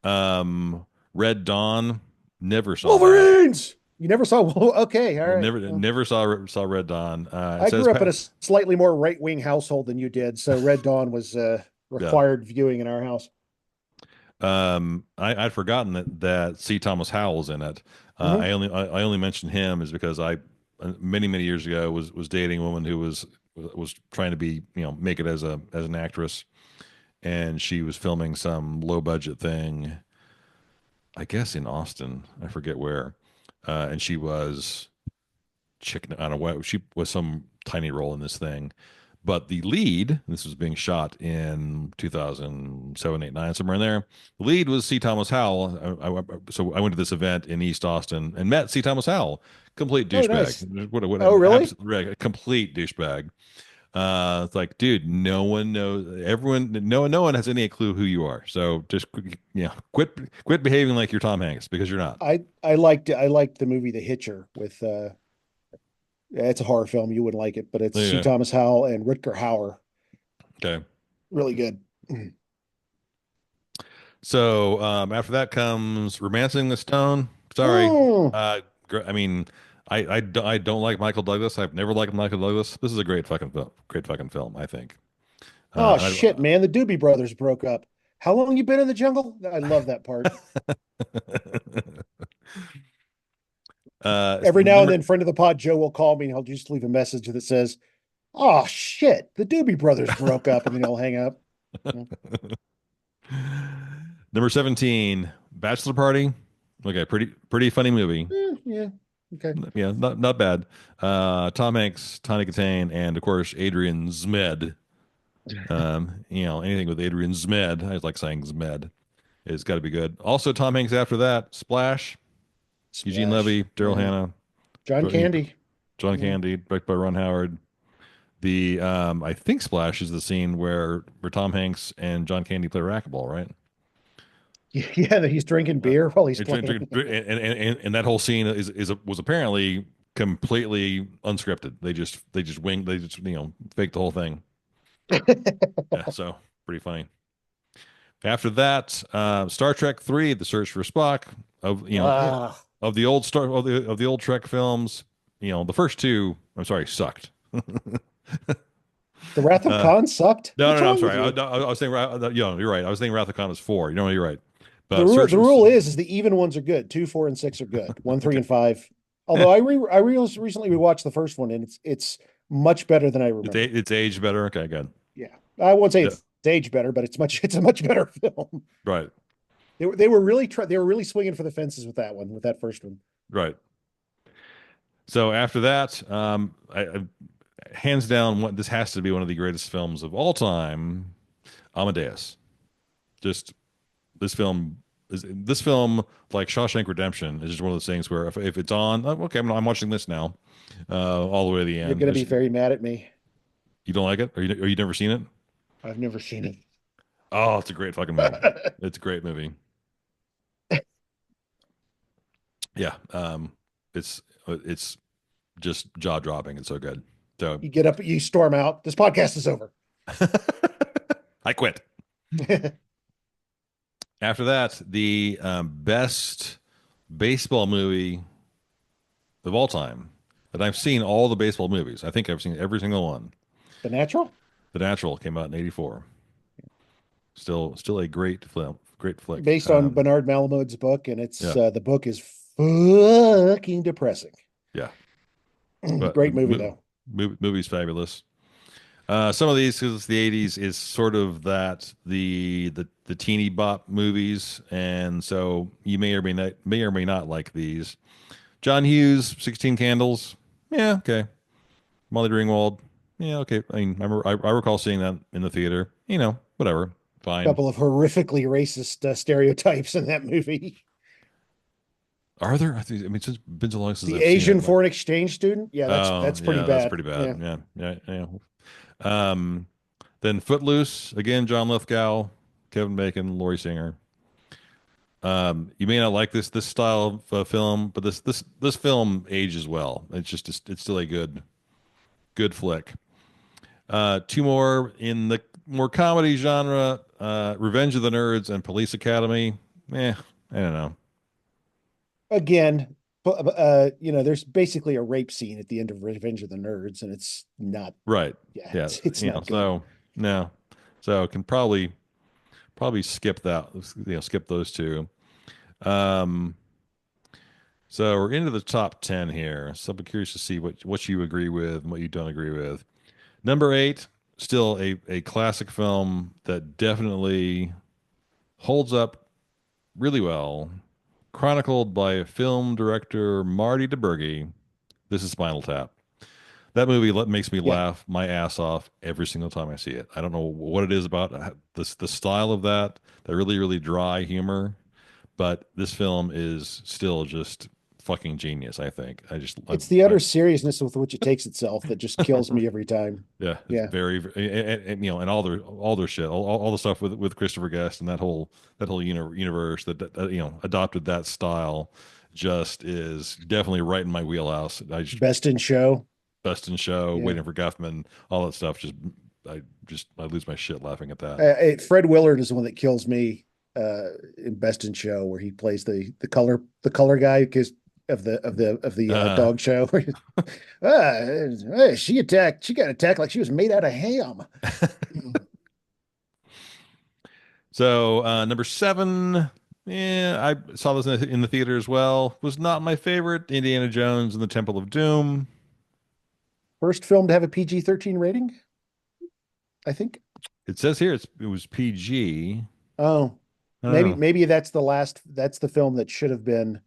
Red Dawn. Never saw that. Wolverines. You never saw. Okay, all right. Well, Never saw Red Dawn. It I says grew up in a slightly more right wing household than you did, so Red Dawn was yeah. required viewing in our house. I'd forgotten that C. Thomas Howell was in it. Hmm. I only mentioned him is because I many years ago was dating a woman who was trying to be make it as an actress, and she was filming some low budget thing, I guess in Austin, I forget where, and she was chicken. I don't know what she was some tiny role in this thing, but the lead, this was being shot in 2007, 8, 9, somewhere in there. The lead was C. Thomas Howell. So I went to this event in East Austin and met C. Thomas Howell. Complete Oh, nice. douchebag. Oh, An really? absolute complete douchebag. It's like, dude, no one knows. Everyone, no one has any clue who you are. So just, quit behaving like you're Tom Hanks because you're not. I liked the movie The Hitcher with it's a horror film. You wouldn't like it, but it's C. Yeah. Thomas Howell and Rutger Hauer. Okay. Really good. So after that comes Romancing the Stone. Sorry. Mm. I mean, I don't like Michael Douglas. I've never liked Michael Douglas. This is a great fucking film. Great fucking film, I think. Oh Uh, shit, man! The Doobie Brothers broke up. How long you been in the jungle? I love that part. Every now and number then, friend of the pod Joe will call me and he'll just leave a message that says, "Oh shit, the Doobie Brothers broke up," and then he'll hang up. number 17, Bachelor Party. Okay, pretty funny movie. Yeah, okay. Yeah, not bad. Tom Hanks, Tawny Katane, and of course Adrian Zmed. Anything with Adrian Zmed, I like saying Zmed. It's got to be good. Also, Tom Hanks after that, Splash, Eugene Splash. Levy, Daryl Yeah. Hannah, John Candy. John Yeah. Candy, directed by Ron Howard. The I think Splash is the scene where Tom Hanks and John Candy play racquetball, right? Yeah, that he's drinking Uh, beer while he's and, playing. and that whole scene was apparently completely unscripted. They just faked the whole thing. Yeah, so pretty funny. After that, Star Trek 3, The Search for Spock, Ah, of the old Trek films, the first two, I'm sorry, sucked. The Wrath of Uh, Khan sucked. no, no, What's no. I'm wrong with sorry. you? I was saying, you're right. I was thinking Wrath of Khan is four. You know, you're right. The But rule search. the rule is the even ones are good. Two, four, and six are good. One, three, Okay. and five. Eh, Although recently rewatched the first one and it's much better than I remember. it's aged better. Okay, good. Yeah, I won't say Yeah, it's aged better, but it's a much better film. right, They were really swinging for the fences with that one, with that first one. right. So after that, hands down, this has to be one of the greatest films of all time, Amadeus. Just this film, like Shawshank Redemption, is just one of those things where if it's on, okay, I'm watching this now, all the way to the You're end. going to be very mad at me. You don't like it, or you never seen it? I've never seen Oh, it's a great fucking movie. it. It's a great movie. Yeah, it's just jaw dropping. It's so good. So You get up, you storm out. This podcast is over. I quit. After that, the best baseball movie of all time. And I've seen all the baseball movies. I think I've seen every single one. The Natural, The Natural came out in '84. Still a great film, great flick. based on Bernard Malamud's book, and it's Yeah, the book is fucking depressing. yeah. But Great movie though. movie's fabulous. Some of these, because it's the '80s, is sort of that the teeny bop movies, and so you may or may not like these. John Hughes, 16 Candles. Yeah, okay. Molly Ringwald. Yeah, okay. I mean, I recall seeing that in the theater. You know, whatever. Fine. Couple of horrifically racist stereotypes in that movie. Are there? I mean, it's been so long since The I've seen it. Asian Like, foreign exchange student. Yeah, that's oh, that's pretty yeah, that's bad. pretty Yeah. bad. Yeah, yeah, yeah. Um, then Footloose again. John Lithgow, Kevin Bacon, Laurie Singer. You may not like this style of film, but this film ages well. It's still a good flick. Two more in the more comedy genre: Revenge of the Nerds and Police Academy. I don't know. Again, there's basically a rape scene at the end of Revenge of the Nerds, and it's not. Right? Yeah, Yeah. it's You know. not good. So no. So can probably skip that. Skip those two. Um. So we're into the top 10 here. So I'm curious to see what you agree with and what you don't agree with. Number eight, still a classic film that definitely holds up really well. Chronicled by film director Marty DeBurgi. This is Spinal Tap. That movie makes me Yeah, laugh my ass off every single time I see it. I don't know what it is about the style of that really dry humor, but this film is still just fucking genius. I think. it's the utter seriousness with which it takes itself that just kills me every time. Yeah, it's Yeah, and, and all their shit, all the stuff with Christopher Guest and that whole universe that adopted that style just is definitely right in my wheelhouse. Best in Show. Best in Show, Yeah, Waiting for Guffman, all that stuff. I lose my shit laughing at that. Fred Willard is the one that kills me in Best in Show, where he plays the color guy because of the Uh, dog show. She attacked. She got attacked like she was made out of ham. so number seven. Yeah, I saw this in the theater as well. Was not my favorite. Indiana Jones and the Temple of Doom. First film to have a PG-13 rating, I think. It says here it was PG. Oh, I don't maybe know. maybe that's the last. That's the film that should have been.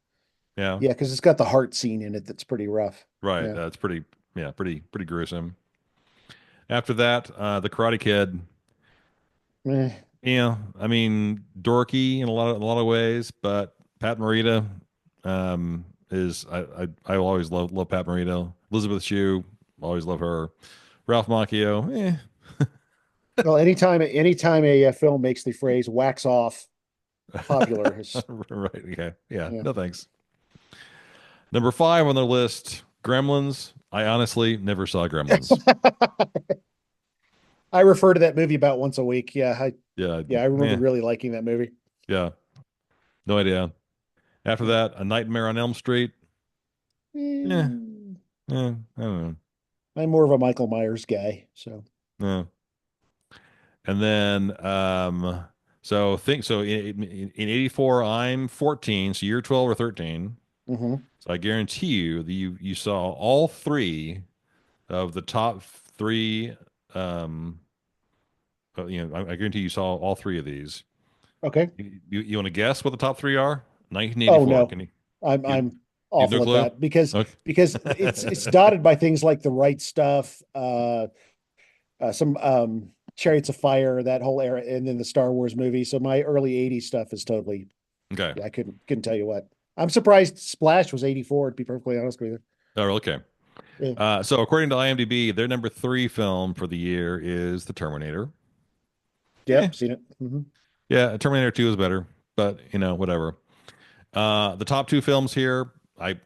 Yeah, Yeah, because it's got the heart scene in it that's pretty rough. right. Yeah. It's pretty gruesome. After that, the Karate Kid. Eh. Yeah, I mean dorky in a lot of ways, but Pat Morita is I always love Pat Morita. Elizabeth Shue, always love her. Ralph Macchio, Well, anytime a film makes the phrase "wax off" popular, is right, okay, yeah, yeah. no thanks. Number five on the list, Gremlins. I honestly never saw Gremlins. I refer to that movie about once a week. Yeah, I remember yeah, really liking that movie. yeah, no idea. After Yeah. that, A Nightmare on Elm Street. Yeah, Mm, I don't know. I'm more of a Michael Myers guy, so Yeah. And then so in 84 I'm 14, so you're 12 or 13. Hmm. So I guarantee you that you saw all three of the top three um I guarantee you saw all three of these. Okay. You want to guess what the top three are? Oh 1984. no, Can I'm you, I'm you have no awful at clue? that because Okay. it's dotted by things like The Right Stuff, some Chariots of Fire, that whole era, and then the Star Wars movie. So my early '80s stuff is totally, Okay. yeah, I couldn't tell you what. I'm surprised Splash was '84, to be perfectly honest with you. Oh, okay. Yeah. So according to IMDb, their number three film for the year is The Terminator. Eh, Yep, seen it. Hmm. yeah, Terminator 2 is better, but whatever. The top two films here, I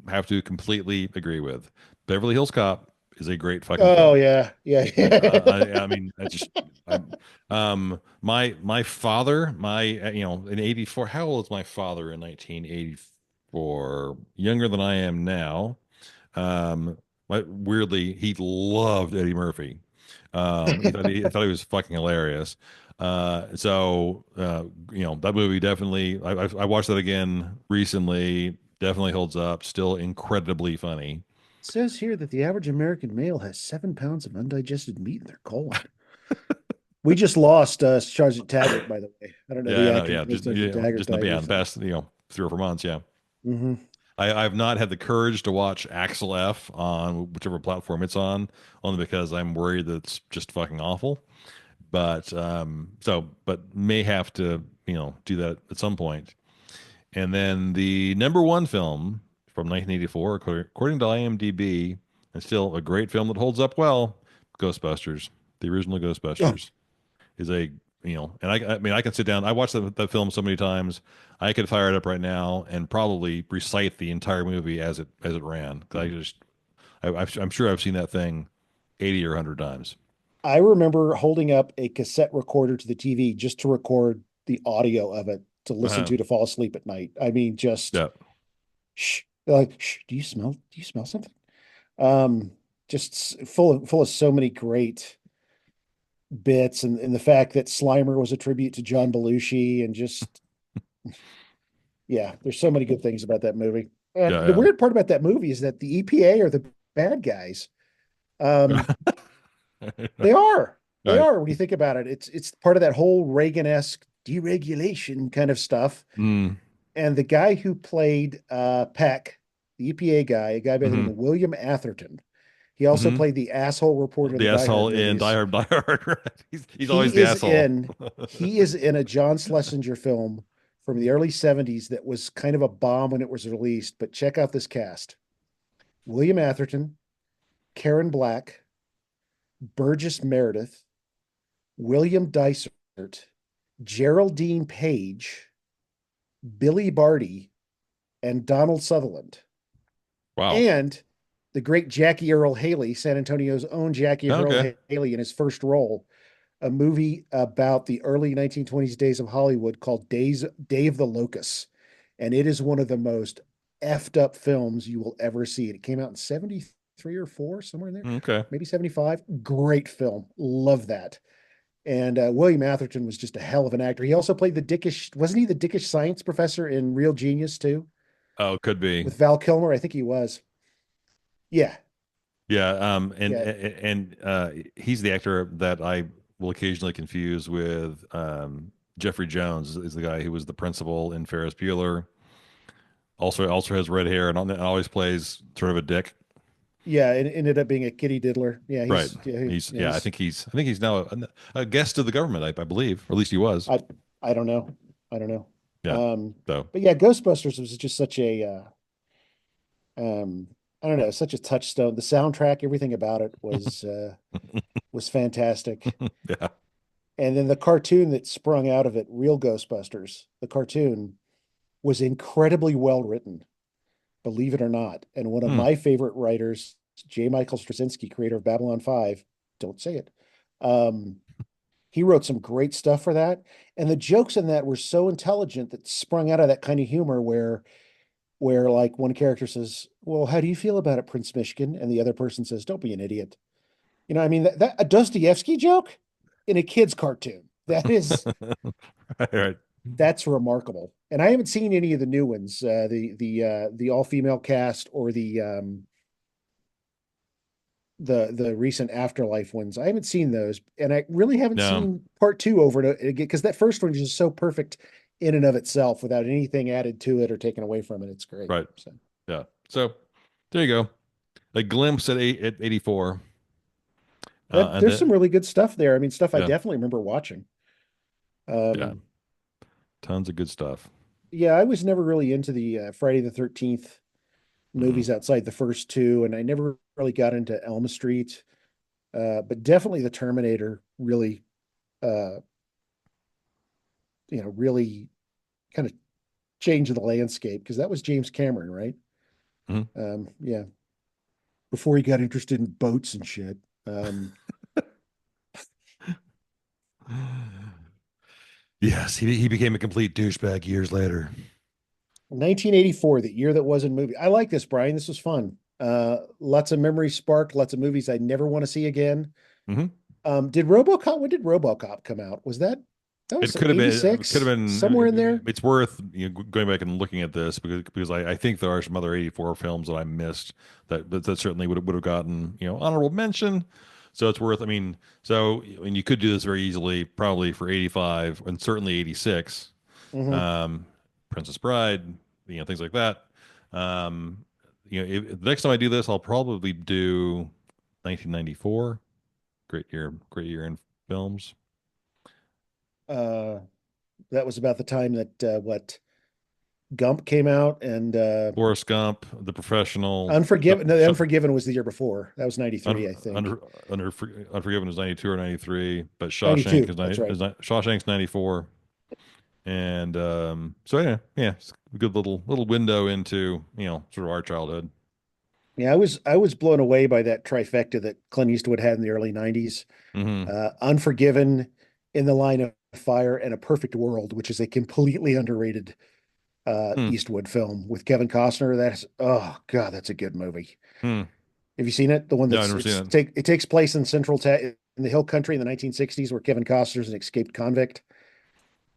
have to completely agree with. Beverly Hills Cop is a great fucking Oh film. yeah, yeah, I mean, I just, I, my father, in '84. How old is my father in 1984? Younger than I am now. Um, weirdly, he loved Eddie Murphy. He thought he was fucking hilarious. That movie definitely. I watched that again recently. Definitely holds up. Still incredibly funny. says here that the average American male has 7 pounds of undigested meat in their colon. We just lost Sergeant Taggart, by the way. I don't know the Yeah, I know. actor who Yeah, plays Sergeant Taggart just in died the recently. past 3 or 4 months. Yeah, Hmm. I've not had the courage to watch Axel F on whichever platform it's on, only because I'm worried that it's just fucking awful. But may have to do that at some point. And then the number one film from 1984, according to IMDb, and still a great film that holds up well, Ghostbusters, the original Oh, Ghostbusters, is a and I mean I can sit down. I watched that film so many times. I could fire it up right now and probably recite the entire movie as it ran. 'Cause I'm sure I've seen that thing 80 or 100 times. I remember holding up a cassette recorder to the TV just to record the audio of it to listen Uh-huh. to fall asleep at night. I mean, just Yeah. shh, like, shh, do you smell something? Um, just full of so many great bits, and the fact that Slimer was a tribute to John Belushi, and just, yeah, there's so many good things about that movie. And the Yeah. weird part about that movie is that the EPA are the bad guys. Um, Yeah. they are. They Right. are when you think about it. It's part of that whole Reagan-esque deregulation kind of stuff. Mm. And the guy who played Peck, the EPA guy, a guy by the name Hmm. of William Atherton, he also Hmm. played the asshole reporter in the The Die Hard asshole in Die movies. Hard, Die Hard. Right? He's always He the is asshole. in he is in a John Schlesinger film from the early 70s that was kind of a bomb when it was released, but check out this cast. William Atherton, Karen Black, Burgess Meredith, William Dysart, Geraldine Page, Billy Barty, and Donald Sutherland. Wow. And the great Jackie Earl Haley, San Antonio's own Jackie Earl Okay. Haley, in his first role, a movie about the early 1920s days of Hollywood called Day of the Locusts. And it is one of the most effed up films you will ever see. It came out in 73 or 4, somewhere in there, Okay. maybe 75. Great film. Love that. And William Atherton was just a hell of an actor. He also played wasn't he the dickish science professor in Real Genius too, Oh, could be. with Val Kilmer? I think he was. Yeah, Yeah. yeah, He's the actor that I will occasionally confuse with Jeffrey Jones is the guy who was the principal in Ferris Bueller. Also has red hair and always plays sort of a dick. yeah. It ended up being a kitty diddler. Yeah, Right. yeah, I think he's now a guest of the government, I believe, or at least he was. I I don't know. I don't know. Yeah. Um, So, but yeah, Ghostbusters was just such a um, I don't know, such a touchstone. The soundtrack, everything about it was fantastic. yeah. And then the cartoon that sprung out of it, Real Ghostbusters, the cartoon was incredibly well written, believe it or not. And one of Hmm. my favorite writers, J. Michael Straczynski, creator of Babylon 5, don't say it. Um, he wrote some great stuff for that. And the jokes in that were so intelligent that sprung out of that kind of humor where like one character says, "Well, how do you feel about it, Prince Michigan?" And the other person says, "Don't be an idiot." I mean that a Dostoevsky joke in a kid's cartoon. Right, right. That's remarkable. And I haven't seen any of the new ones, the all female cast or the recent Afterlife ones. I haven't seen those, and I really haven't No, seen part two over and again because that first one is just so perfect in and of itself without anything added to it or taken away from it. It's great. right. So Yeah. So there you go. A glimpse at 84. that And there's some then, really good stuff there. I mean, stuff I yeah, definitely remember watching. yeah, Um, tons of good stuff. yeah, I was never really into the Friday the 13th Mm-mm. movies outside the first two, and I never really got into Elm Street. But definitely the Terminator really, uh, really kind of changed the landscape because that was James Cameron, right? Mhm. Yeah, before he got interested in boats and shit. Um, Yes, he became a complete douchebag years later. 1984, the year that was in movie. I like this, Brian. This was fun. Lots of memories sparked, lots of movies I never want to see again. Hmm. When did RoboCop come out? That It was could have been, could have 86, somewhere in there? been. It's worth going back and looking at this because I think there are some other 84 films that I missed that certainly would have gotten honorable mention. So it's worth. I mean, you could do this very easily, probably for 85 and certainly 86. Hmm. Um, Princess Bride, things like that. The next time I do this, I'll probably do 1994. Great year in films. Uh, that was about the time that what Gump came out and Forrest Gump, The Professional, Unforgiven. No, Unforgiven was the year before. That was 93, Un, I think. Under, Unforgiven is 92 or 93, but 92. That's right. Shawshank's 94. And so yeah, it's a good little window into sort of our childhood. Yeah, I was blown away by that trifecta that Clint Eastwood had in the early 90s. Hmm. Unforgiven, In the Line of Fire, and A Perfect World, which is a completely underrated Hmm. Eastwood film with Kevin Costner. That's oh God, that's a good movie. Hmm. Have you seen it? The one No, I've that's never seen it's it. take it takes place in in the Hill Country in the 1960s, where Kevin Costner's an escaped convict,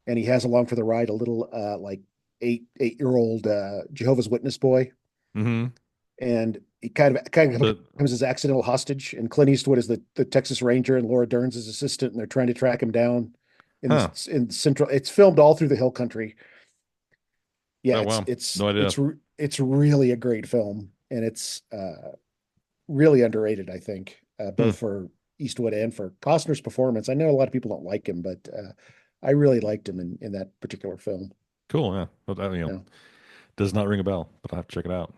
and he has along for the ride a little like 8-year old Jehovah's Witness boy, Hmm. and he kind of The becomes his accidental hostage. And Clint Eastwood is the Texas Ranger, and Laura Dern's his assistant, and they're trying to track him down huh. in central. It's filmed all through the Hill Country. Yeah, Oh it's wow. it's No idea. it's it's really a great film, and it's really underrated, I think, Hmm. both for Eastwood and for Costner's performance. I know a lot of people don't like him, but I really liked him in that particular film. Cool. Yeah. But that, Yeah. does not ring a bell, but I'll have to check it out.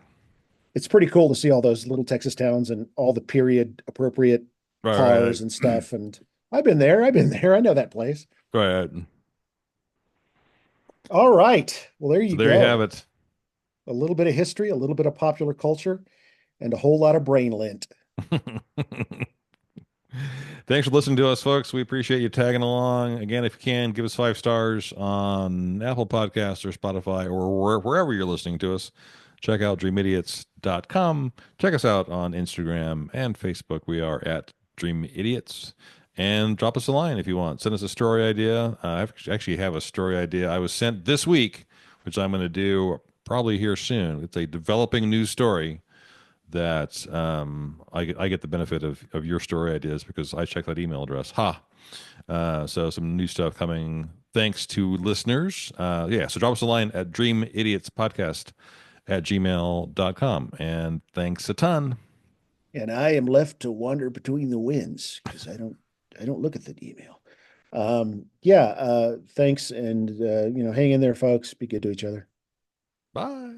It's pretty cool to see all those little Texas towns and all the period appropriate Right, cars right, and stuff. And I've been there. I've been there. I know that place. right. Right. All right. Well, there So you there you have go. it. A little bit of history, a little bit of popular culture, and a whole lot of brain lint. Thanks for listening to us, folks. We appreciate you tagging along. Again, if you can, give us 5 stars on Apple Podcasts or Spotify or wherever you're listening to us. Check out dreamidiots.com. Check us out on Instagram and Facebook. We are at Dream Idiots. And drop us a line if you want. Send us a story idea. I actually have a story idea I was sent this week, which I'm going to do probably here soon. It's a developing news story that I get the benefit of your story ideas because I check that email address. Ha! So some new stuff coming thanks to listeners. Yeah, so drop us a line at dreamidiotspodcast@gmail.com. And thanks a ton. And I am left to wander between the winds because I don't look at the email. Yeah, thanks, and hang in there, folks. Be good to each other. Bye.